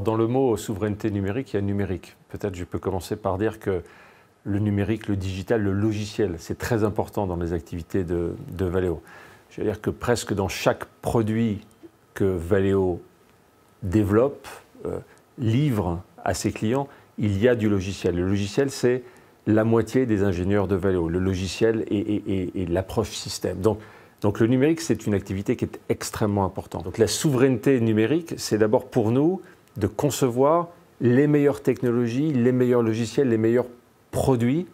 Alors dans le mot souveraineté numérique, il y a numérique. Peut-être je peux commencer par dire que le numérique, le digital, le logiciel, c'est très important dans les activités de Valeo. Je veux dire que presque dans chaque produit que Valeo développe, livre à ses clients, il y a du logiciel. Le logiciel, c'est la moitié des ingénieurs de Valeo, le logiciel et l'approche système. Donc le numérique, c'est une activité qui est extrêmement importante. Donc la souveraineté numérique, c'est d'abord pour nous de concevoir les meilleures technologies, les meilleurs logiciels, les meilleurs produits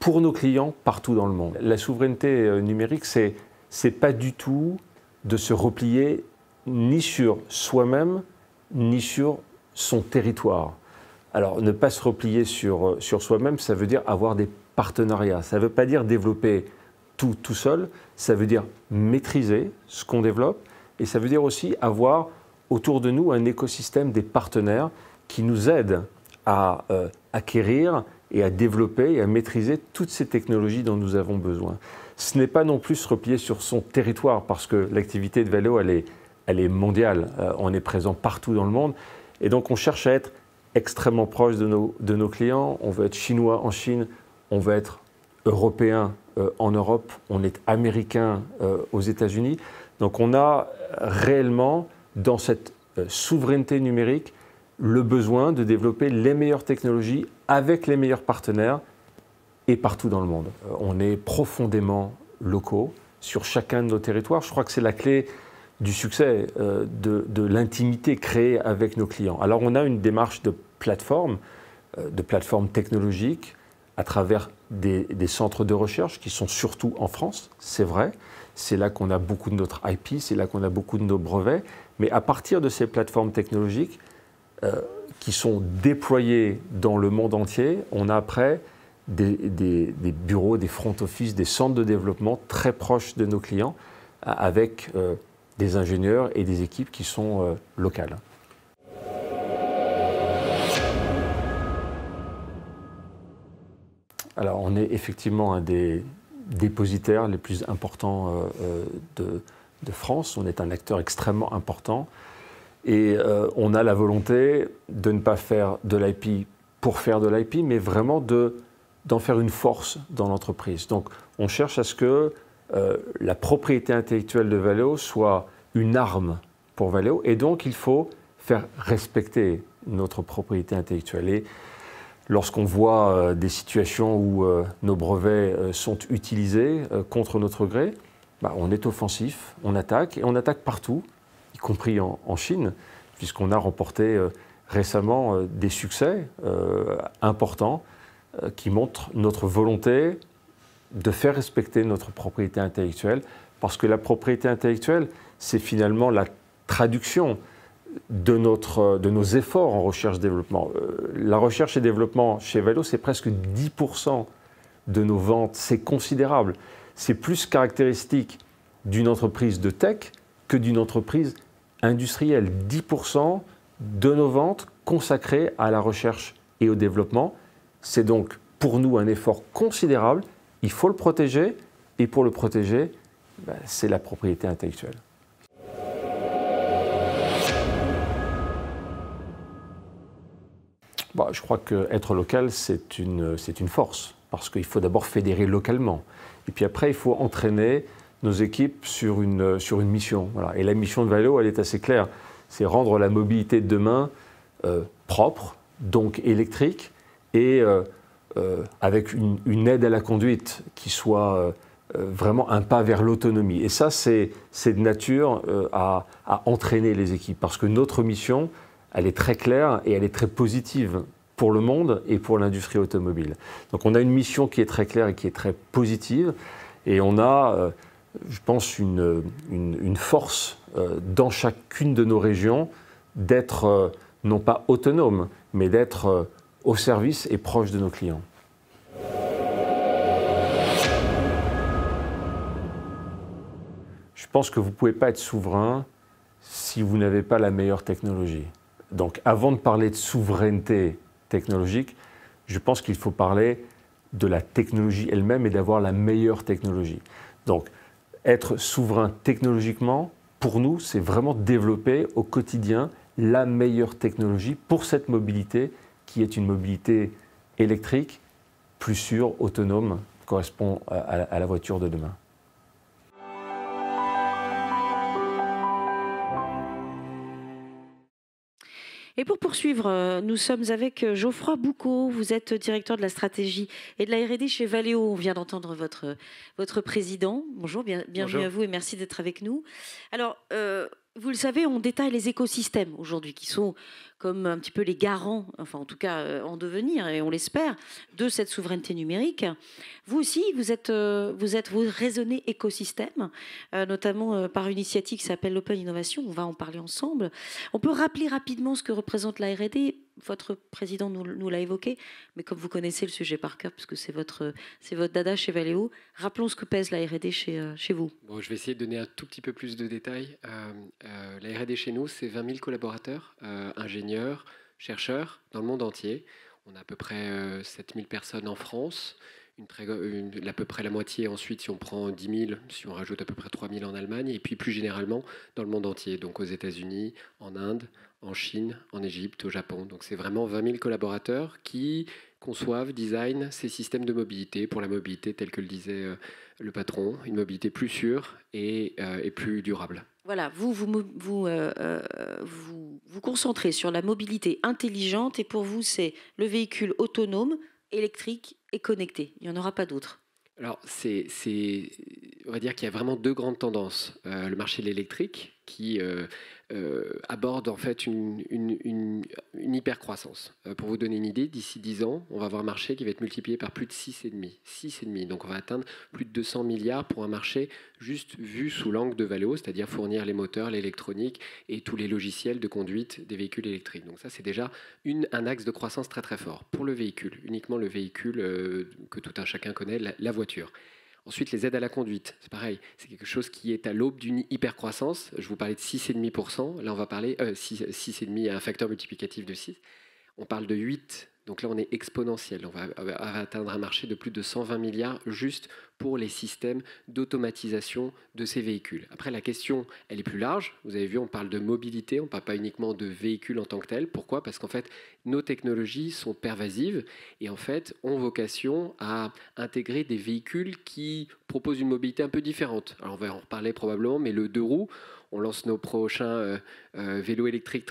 pour nos clients partout dans le monde. La souveraineté numérique, c'est pas du tout de se replier ni sur soi-même, ni sur son territoire. Alors, ne pas se replier sur soi-même, ça veut dire avoir des partenariats. Ça ne veut pas dire développer tout seul, ça veut dire maîtriser ce qu'on développe et ça veut dire aussi avoir autour de nous un écosystème des partenaires qui nous aident à acquérir et à développer et à maîtriser toutes ces technologies dont nous avons besoin. Ce n'est pas non plus se replier sur son territoire parce que l'activité de Valeo, elle est mondiale. On est présent partout dans le monde et donc on cherche à être extrêmement proche de nos clients. On veut être chinois en Chine, on veut être européen en Europe, on est américain aux États-Unis. Donc on a réellement dans cette souveraineté numérique le besoin de développer les meilleures technologies avec les meilleurs partenaires et partout dans le monde. On est profondément locaux sur chacun de nos territoires. Je crois que c'est la clé du succès, de l'intimité créée avec nos clients. Alors on a une démarche de plateforme technologique à travers des centres de recherche qui sont surtout en France, c'est vrai. C'est là qu'on a beaucoup de notre IP, c'est là qu'on a beaucoup de nos brevets. Mais à partir de ces plateformes technologiques qui sont déployées dans le monde entier, on a après des bureaux, des front office, des centres de développement très proches de nos clients avec des ingénieurs et des équipes qui sont locales. Alors, on est effectivement un des dépositaires les plus importants de France. On est un acteur extrêmement important et on a la volonté de ne pas faire de l'IP pour faire de l'IP, mais vraiment d'en faire une force dans l'entreprise. Donc, on cherche à ce que la propriété intellectuelle de Valeo soit une arme pour Valeo et donc il faut faire respecter notre propriété intellectuelle. Et lorsqu'on voit des situations où nos brevets sont utilisés contre notre gré, on est offensif, on attaque et on attaque partout, y compris en Chine, puisqu'on a remporté récemment des succès importants qui montrent notre volonté de faire respecter notre propriété intellectuelle, parce que la propriété intellectuelle, c'est finalement la traduction de nos efforts en recherche-développement. La recherche et développement chez Valeo, c'est presque 10% de nos ventes, c'est considérable. C'est plus caractéristique d'une entreprise de tech que d'une entreprise industrielle. 10% de nos ventes consacrées à la recherche et au développement. C'est donc pour nous un effort considérable. Il faut le protéger et pour le protéger, c'est la propriété intellectuelle. Je crois qu'être local, c'est une force, parce qu'il faut d'abord fédérer localement. Et puis après, il faut entraîner nos équipes sur une mission. Voilà. Et la mission de Valeo, elle est assez claire. C'est rendre la mobilité de demain propre, donc électrique, et avec une aide à la conduite qui soit vraiment un pas vers l'autonomie. Et ça, c'est de nature à entraîner les équipes, parce que notre mission, elle est très claire et elle est très positive pour le monde et pour l'industrie automobile. Donc on a une mission qui est très claire et qui est très positive, et on a, je pense, une force dans chacune de nos régions d'être non pas autonome, mais d'être au service et proche de nos clients. Je pense que vous ne pouvez pas être souverain si vous n'avez pas la meilleure technologie. Donc avant de parler de souveraineté technologique, je pense qu'il faut parler de la technologie elle-même et d'avoir la meilleure technologie. Donc être souverain technologiquement, pour nous, c'est vraiment développer au quotidien la meilleure technologie pour cette mobilité qui est une mobilité électrique, plus sûre, autonome, correspond à la voiture de demain. Et pour poursuivre, nous sommes avec Geoffroy Boucaud. Vous êtes directeur de la stratégie et de la R&D chez Valeo. On vient d'entendre votre président. Bonjour, bienvenue Bonjour. à vous et merci d'être avec nous. Alors, vous le savez, on détaille les écosystèmes aujourd'hui qui sont comme un petit peu les garants, enfin en tout cas en devenir, et on l'espère, de cette souveraineté numérique. Vous aussi, vous raisonnez écosystème, notamment par une initiative qui s'appelle l'Open Innovation. On va en parler ensemble. On peut rappeler rapidement ce que représente la R&D. Votre président nous l'a évoqué, mais comme vous connaissez le sujet par cœur, parce que c'est votre dada chez Valeo, rappelons ce que pèse la R&D chez vous. Bon, je vais essayer de donner un tout petit peu plus de détails. La R&D chez nous, c'est 20 000 collaborateurs, ingénieurs, chercheurs dans le monde entier. On a à peu près 7 000 personnes en France, à peu près la moitié ensuite si on prend 10 000, si on rajoute à peu près 3 000 en Allemagne, et puis plus généralement dans le monde entier, donc aux États-Unis, en Inde, en Chine, en Égypte, au Japon. Donc c'est vraiment 20 000 collaborateurs qui conçoivent, designent ces systèmes de mobilité pour la mobilité telle que le disait le patron, une mobilité plus sûre et plus durable. Voilà, vous concentrez sur la mobilité intelligente et pour vous, c'est le véhicule autonome, électrique et connecté. Il n'y en aura pas d'autre. Alors, on va dire qu'il y a vraiment deux grandes tendances. Le marché de l'électrique qui aborde en fait une hyper-croissance. Pour vous donner une idée, d'ici 10 ans, on va avoir un marché qui va être multiplié par plus de 6,5. 6,5. Donc on va atteindre plus de 200 milliards pour un marché juste vu sous l'angle de Valeo, c'est-à-dire fournir les moteurs, l'électronique et tous les logiciels de conduite des véhicules électriques. Donc ça, c'est déjà un axe de croissance très très fort pour le véhicule, uniquement le véhicule que tout un chacun connaît, la voiture. Ensuite, les aides à la conduite, c'est pareil, c'est quelque chose qui est à l'aube d'une hyper-croissance. Je vous parlais de 6,5%, là on va parler 6,5 à un facteur multiplicatif de 6. On parle de 8, donc là on est exponentiel. On va atteindre un marché de plus de 120 milliards juste pour les systèmes d'automatisation de ces véhicules. Après, la question, elle est plus large. Vous avez vu, on parle de mobilité, on ne parle pas uniquement de véhicules en tant que tels. Pourquoi ? Parce qu'en fait, nos technologies sont pervasives et en fait ont vocation à intégrer des véhicules qui proposent une mobilité un peu différente. Alors on va en reparler probablement, mais le 2 roues, on lance nos prochains vélos électriques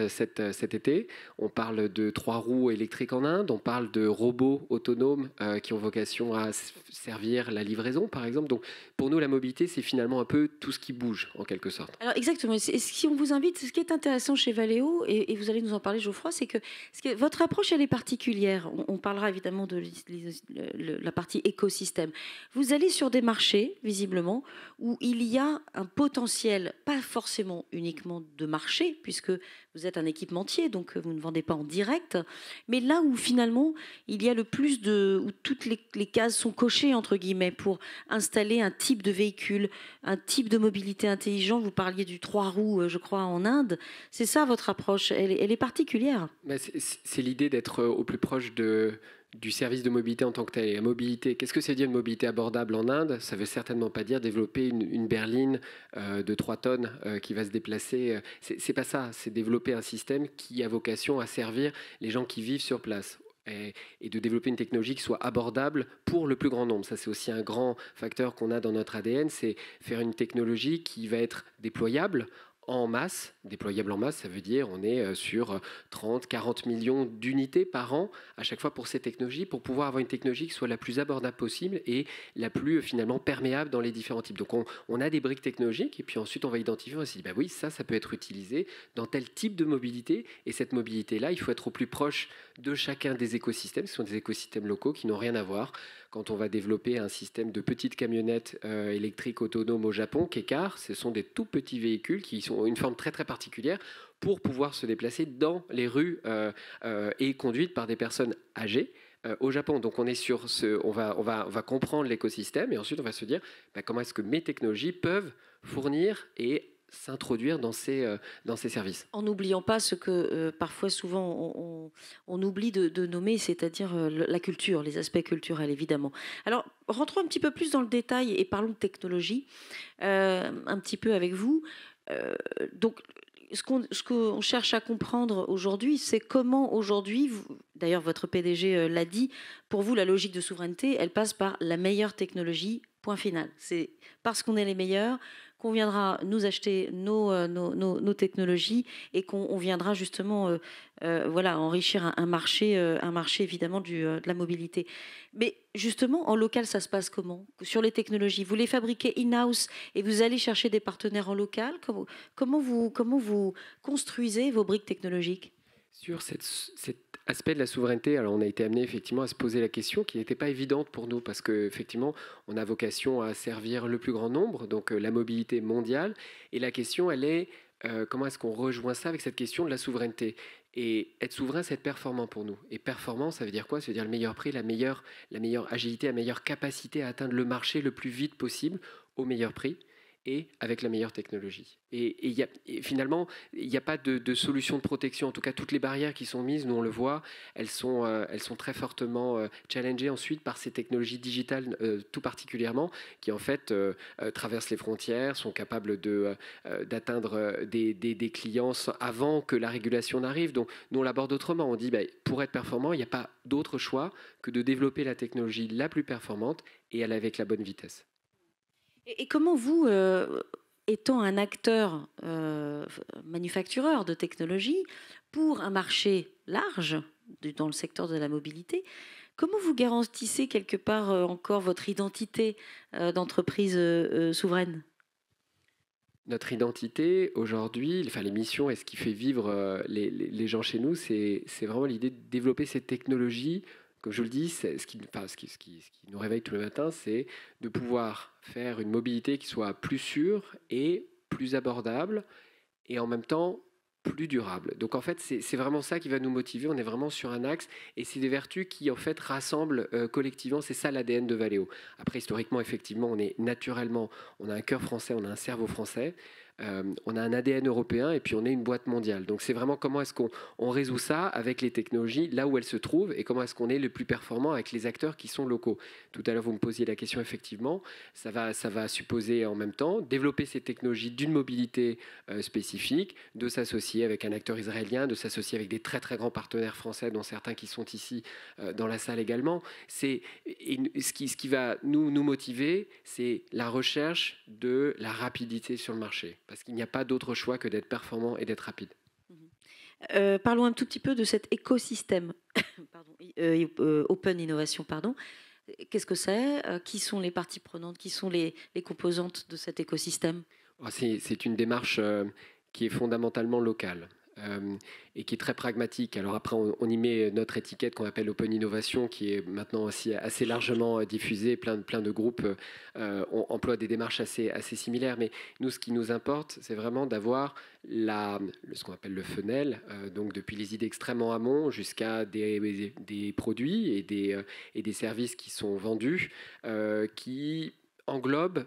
cet été. On parle de 3 roues électriques en Inde. On parle de robots autonomes qui ont vocation à servir la livraison, par exemple. Donc, pour nous, la mobilité, c'est finalement un peu tout ce qui bouge, en quelque sorte. Alors, exactement. Si on vous invite, ce qui est intéressant chez Valeo, et vous allez nous en parler, Geoffroy, c'est que votre approche, elle est particulière. On parlera évidemment de la partie écosystème. Vous allez sur des marchés, visiblement, où il y a un potentiel, pas forcément uniquement de marché, puisque vous êtes un équipementier, donc vous ne vendez pas en direct, mais là où finalement il y a le plus où toutes les cases sont cochées, entre guillemets, pour installer un type de véhicule, un type de mobilité intelligent. Vous parliez du 3 roues, je crois, en Inde. C'est ça votre approche, elle est particulière. C'est l'idée d'être au plus proche du service de mobilité en tant que tel. Et la mobilité, qu'est-ce que c'est dire une mobilité abordable en Inde ? Ça ne veut certainement pas dire développer une berline de 3 tonnes qui va se déplacer. C'est pas ça, c'est développer un système qui a vocation à servir les gens qui vivent sur place. Et de développer une technologie qui soit abordable pour le plus grand nombre. Ça, c'est aussi un grand facteur qu'on a dans notre ADN, c'est faire une technologie qui va être déployable en masse. Déployable en masse, ça veut dire on est sur 30, 40 millions d'unités par an à chaque fois pour ces technologies, pour pouvoir avoir une technologie qui soit la plus abordable possible et la plus finalement perméable dans les différents types. Donc on a des briques technologiques et puis ensuite on va identifier, on va se dire, bah oui, ça peut être utilisé dans tel type de mobilité et cette mobilité-là, il faut être au plus proche de chacun des écosystèmes, ce sont des écosystèmes locaux qui n'ont rien à voir. Quand on va développer un système de petites camionnettes électriques autonomes au Japon, Kekar, ce sont des tout petits véhicules qui ont une forme très très particulière pour pouvoir se déplacer dans les rues et conduites par des personnes âgées au Japon. Donc on est sur on va comprendre l'écosystème et ensuite on va se dire comment est-ce que mes technologies peuvent fournir et s'introduire dans ces services. En n'oubliant pas ce que parfois souvent on oublie de nommer, c'est-à-dire la culture, les aspects culturels évidemment. Alors rentrons un petit peu plus dans le détail et parlons de technologie un petit peu avec vous. Donc ce qu'on cherche à comprendre aujourd'hui, c'est comment aujourd'hui, d'ailleurs votre PDG l'a dit, pour vous la logique de souveraineté, elle passe par la meilleure technologie, point final. C'est parce qu'on est les meilleurs qu'on viendra nous acheter nos technologies et qu'on viendra justement voilà, enrichir un marché évidemment de la mobilité. Mais justement, en local, ça se passe comment? Sur les technologies, vous les fabriquez in-house et vous allez chercher des partenaires en local? Comment vous construisez vos briques technologiques? Sur cet aspect de la souveraineté, alors on a été amené effectivement à se poser la question qui n'était pas évidente pour nous parce qu'effectivement on a vocation à servir le plus grand nombre, donc la mobilité mondiale. Et la question, elle est comment est-ce qu'on rejoint ça avec cette question de la souveraineté? Et être souverain, c'est être performant pour nous. Et performant, ça veut dire quoi? Ça veut dire le meilleur prix, la meilleure agilité, la meilleure capacité à atteindre le marché le plus vite possible au meilleur prix et avec la meilleure technologie. Et finalement, il n'y a pas de solution de protection. En tout cas, toutes les barrières qui sont mises, nous on le voit, elles sont très fortement challengées ensuite par ces technologies digitales tout particulièrement, qui en fait traversent les frontières, sont capables d'atteindre des clients avant que la régulation n'arrive. Donc nous on l'aborde autrement. On dit, pour être performant, il n'y a pas d'autre choix que de développer la technologie la plus performante et aller avec la bonne vitesse. Et comment vous, étant un acteur manufactureur de technologie pour un marché large dans le secteur de la mobilité, comment vous garantissez quelque part encore votre identité d'entreprise souveraine? Notre identité aujourd'hui, enfin les missions et ce qui fait vivre les gens chez nous, c'est vraiment l'idée de développer cette technologie. Comme je le dis, ce qui nous réveille tous les matins, c'est de pouvoir faire une mobilité qui soit plus sûre et plus abordable et en même temps plus durable. Donc en fait, c'est vraiment ça qui va nous motiver. On est vraiment sur un axe et c'est des vertus qui en fait rassemblent collectivement. C'est ça l'ADN de Valeo. Après, historiquement, effectivement, on a un cœur français, on a un cerveau français. On a un ADN européen et puis on est une boîte mondiale. Donc c'est vraiment comment est-ce qu'on résout ça avec les technologies là où elles se trouvent et comment est-ce qu'on est le plus performant avec les acteurs qui sont locaux. Tout à l'heure vous me posiez la question, effectivement, ça va supposer en même temps développer ces technologies d'une mobilité spécifique, de s'associer avec un acteur israélien, de s'associer avec des très très grands partenaires français dont certains qui sont ici dans la salle également. Ce qui va nous motiver, c'est la recherche de la rapidité sur le marché. Parce qu'il n'y a pas d'autre choix que d'être performant et d'être rapide. Parlons un tout petit peu de cet écosystème Open Innovation. Qu'est-ce que c'est? Qui sont les parties prenantes? Qui sont les composantes de cet écosystème? C'est une démarche qui est fondamentalement locale. Et qui est très pragmatique. Alors après, on y met notre étiquette qu'on appelle Open Innovation, qui est maintenant aussi assez largement diffusée. Plein de groupes emploient des démarches assez similaires. Mais nous, ce qui nous importe, c'est vraiment d'avoir ce qu'on appelle le funnel, donc depuis les idées extrêmement amont jusqu'à des produits et des services qui sont vendus, qui englobent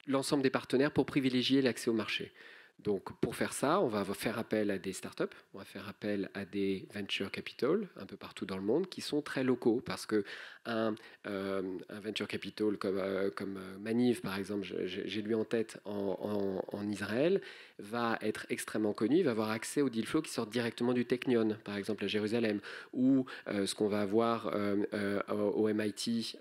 l'ensemble des partenaires pour privilégier l'accès au marché. Donc pour faire ça, on va faire appel à des startups, on va faire appel à des venture capital un peu partout dans le monde qui sont très locaux parce que un venture capital comme Maniv par exemple, j'ai lui en tête en Israël, va être extrêmement connu, il va avoir accès aux deal flow qui sortent directement du Technion par exemple à Jérusalem ou ce qu'on va avoir au MIT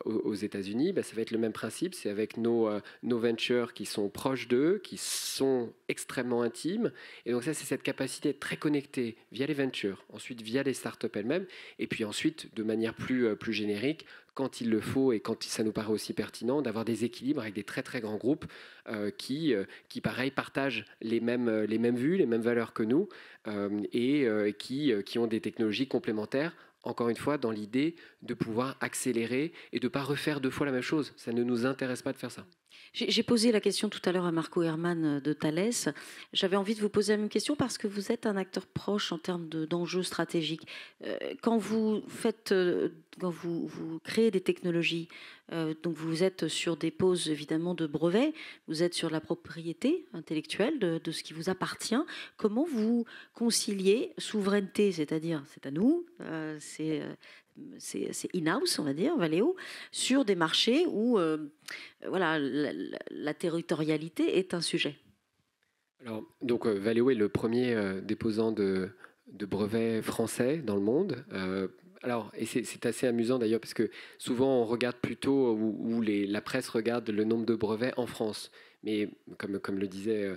aux États-Unis, ça va être le même principe. C'est avec nos ventures qui sont proches d'eux, qui sont extrêmement intimes. Et donc ça, c'est cette capacité d'être très connecté via les ventures, ensuite via les startups elles-mêmes, et puis ensuite, de manière plus générique, quand il le faut et quand ça nous paraît aussi pertinent, d'avoir des équilibres avec des très très grands groupes qui pareil, partagent les mêmes vues, les mêmes valeurs que nous et qui ont des technologies complémentaires. Encore une fois, dans l'idée de pouvoir accélérer et de ne pas refaire deux fois la même chose. Ça ne nous intéresse pas de faire ça. J'ai posé la question tout à l'heure à Marco Herman de Thales. J'avais envie de vous poser la même question parce que vous êtes un acteur proche en termes d'enjeux stratégiques. Quand vous créez des technologies, donc vous êtes sur des poses évidemment de brevets, vous êtes sur la propriété intellectuelle de ce qui vous appartient. Comment vous conciliez souveraineté, c'est-à-dire c'est à nous, c'est in-house, on va dire, Valeo, sur des marchés où voilà, la territorialité est un sujet? Alors, donc, Valeo est le premier déposant de brevets français dans le monde. Alors, et c'est assez amusant d'ailleurs, parce que souvent on regarde plutôt, ou la presse regarde le nombre de brevets en France. Mais comme le disait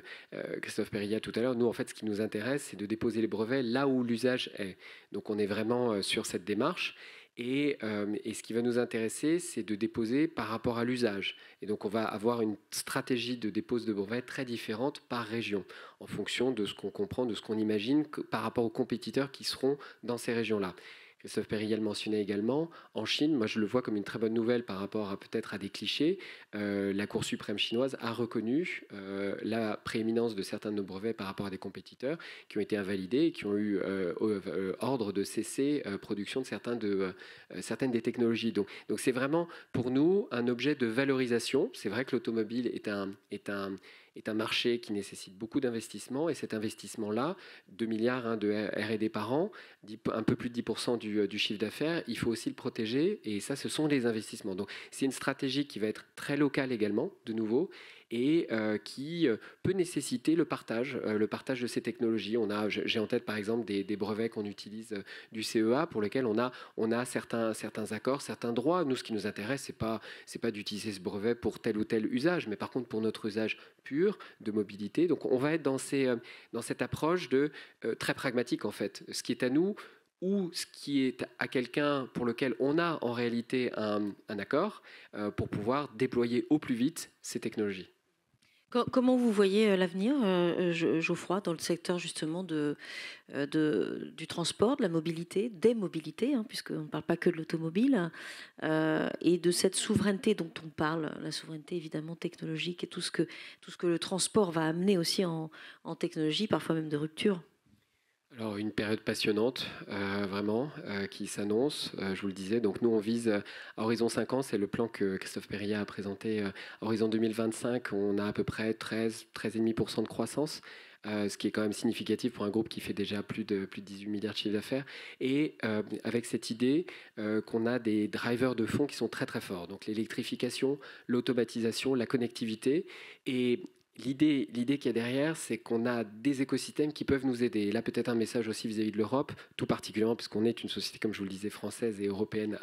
Christophe Périllat tout à l'heure, nous en fait ce qui nous intéresse, c'est de déposer les brevets là où l'usage est. Donc on est vraiment sur cette démarche. Et ce qui va nous intéresser, c'est de déposer par rapport à l'usage. Et donc on va avoir une stratégie de dépose de brevets très différente par région, en fonction de ce qu'on comprend, de ce qu'on imagine par rapport aux compétiteurs qui seront dans ces régions-là. Christophe Périllat le mentionnait également, en Chine, moi je le vois comme une très bonne nouvelle par rapport à peut-être à des clichés. La Cour suprême chinoise a reconnu la prééminence de certains de nos brevets par rapport à des compétiteurs qui ont été invalidés et qui ont eu ordre de cesser production de certaines des technologies. Donc c'est vraiment pour nous un objet de valorisation. C'est vrai que l'automobile est un marché qui nécessite beaucoup d'investissement, et cet investissement-là, 2 milliards de R&D par an, un peu plus de 10% du chiffre d'affaires, il faut aussi le protéger, et ça, ce sont les investissements. Donc c'est une stratégie qui va être très locale également, de nouveau, et qui peut nécessiter le partage de ces technologies. J'ai en tête par exemple des brevets qu'on utilise du CEA, pour lesquels on a certains accords, certains droits. Nous, ce qui nous intéresse, c'est pas d'utiliser ce brevet pour tel ou tel usage, mais par contre pour notre usage pur de mobilité. Donc on va être dans cette approche très pragmatique en fait. Ce qui est à nous, ou ce qui est à quelqu'un pour lequel on a en réalité un accord, pour pouvoir déployer au plus vite ces technologies. Comment vous voyez l'avenir, Geoffroy, dans le secteur justement du transport, de la mobilité, des mobilités, hein, puisqu'on ne parle pas que de l'automobile, et de cette souveraineté dont on parle, la souveraineté évidemment technologique et tout ce que le transport va amener aussi en technologie, parfois même de rupture? Alors une période passionnante, vraiment, qui s'annonce, je vous le disais. Donc nous on vise à horizon 5 ans, c'est le plan que Christophe Périllat a présenté. À horizon 2025, on a à peu près 13,5% de croissance, ce qui est quand même significatif pour un groupe qui fait déjà plus de 18 milliards de chiffre d'affaires. Et avec cette idée qu'on a des drivers de fond qui sont très très forts. Donc l'électrification, l'automatisation, la connectivité. Et l'idée qu'il y a derrière, c'est qu'on a des écosystèmes qui peuvent nous aider. Et là, peut-être un message aussi vis-à-vis de l'Europe, tout particulièrement, puisqu'on est une société, comme je vous le disais, française et européenne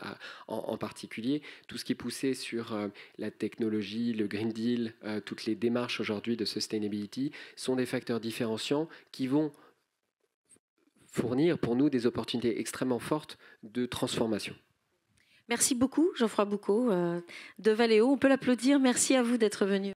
en particulier. Tout ce qui est poussé sur la technologie, le Green Deal, toutes les démarches aujourd'hui de sustainability sont des facteurs différenciants qui vont fournir pour nous des opportunités extrêmement fortes de transformation. Merci beaucoup, Geoffroy Boucaud, de Valeo. On peut l'applaudir. Merci à vous d'être venu.